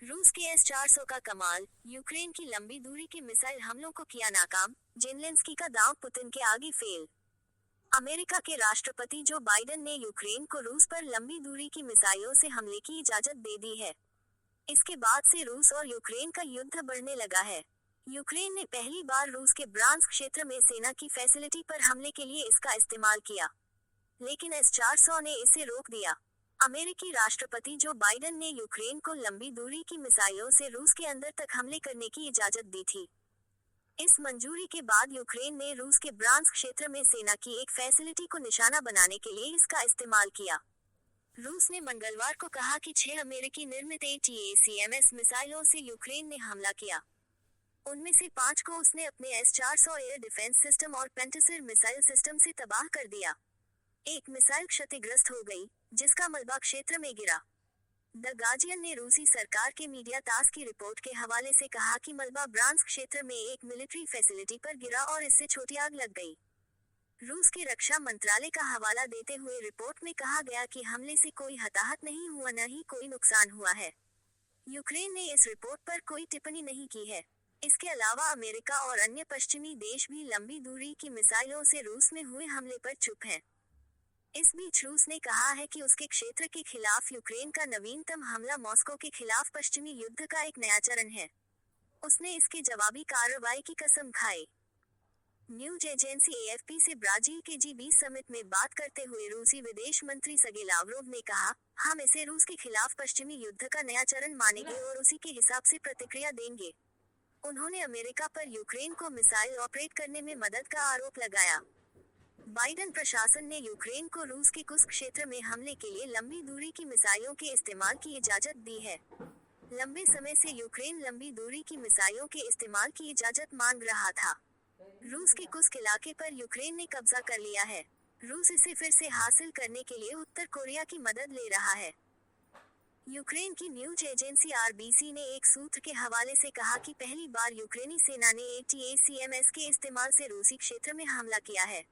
रूस के S-400 का कमाल, यूक्रेन की लंबी दूरी के मिसाइल हमलों को किया नाकाम, जेलेंस्की का दांव पुतिन के आगे फेल। अमेरिका के राष्ट्रपति जो बाइडेन ने यूक्रेन को रूस पर लंबी दूरी की मिसाइलों से हमले की इजाजत दे दी है। इसके बाद से रूस और यूक्रेन का युद्ध बढ़ने लगा है। यूक्रेन ने पहली बार रूस के ब्रांस्क क्षेत्र में सेना की फैसिलिटी पर हमले के लिए इसका इस्तेमाल किया, लेकिन S-400 ने इसे रोक दिया। अमेरिकी राष्ट्रपति जो बाइडेन ने यूक्रेन को लंबी दूरी की मिसाइलों से रूस के अंदर तक हमले करने की इजाजत दी थी। इस मंजूरी के बाद यूक्रेन ने रूस के ब्रांस्क क्षेत्र में सेना की एक फैसिलिटी को निशाना बनाने के लिए इसका इस्तेमाल किया। रूस ने मंगलवार को कहा कि 6 अमेरिकी निर्मित ATACMS मिसाइलों से यूक्रेन ने हमला किया। उनमें से 5 को उसने अपने S-400 एयर डिफेंस सिस्टम और पेंटासिर मिसाइल सिस्टम से तबाह कर दिया। एक मिसाइल क्षतिग्रस्त हो गई, जिसका मलबा क्षेत्र में गिरा। द गार्जियन ने रूसी सरकार के मीडिया तास की रिपोर्ट के हवाले से कहा कि मलबा ब्रांस्क क्षेत्र में एक मिलिट्री फैसिलिटी पर गिरा और इससे छोटी आग लग गई। रूस के रक्षा मंत्रालय का हवाला देते हुए रिपोर्ट में कहा गया कि हमले से कोई हताहत नहीं हुआ, न ही कोई नुकसान हुआ है। यूक्रेन ने इस रिपोर्ट पर कोई टिप्पणी नहीं की है। इसके अलावा अमेरिका और अन्य पश्चिमी देश भी लंबी दूरी की मिसाइलों से रूस में हुए हमले पर चुप हैं। इस बीच रूस ने कहा है कि उसके क्षेत्र के खिलाफ यूक्रेन का नवीनतम हमला मॉस्को के खिलाफ पश्चिमी युद्ध का एक नया चरण है। उसने इसके जवाबी कार्रवाई की कसम खाई। न्यूज एजेंसी AFP से ब्राजील के G20 समिट में बात करते हुए रूसी विदेश मंत्री सर्गेई लावरोव ने कहा, हम इसे रूस के खिलाफ पश्चिमी युद्ध का नया चरण मानेंगे और उसी के हिसाब से प्रतिक्रिया देंगे। उन्होंने अमेरिका पर यूक्रेन को मिसाइल ऑपरेट करने में मदद का आरोप लगाया। बाइडेन प्रशासन ने यूक्रेन को रूस के कुछ क्षेत्र में हमले के लिए लंबी दूरी की मिसाइलों के इस्तेमाल की इजाजत दी है। लंबे समय से यूक्रेन लंबी दूरी की मिसाइलों के इस्तेमाल की इजाजत मांग रहा था। रूस के कुछ इलाके पर यूक्रेन ने कब्जा कर लिया है। रूस इसे फिर से हासिल करने के लिए उत्तर कोरिया की मदद ले रहा है। यूक्रेन की न्यूज एजेंसी RBC ने एक सूत्र के हवाले से कहा कि पहली बार यूक्रेनी सेना ने ATACMS के इस्तेमाल से रूसी क्षेत्र में हमला किया है।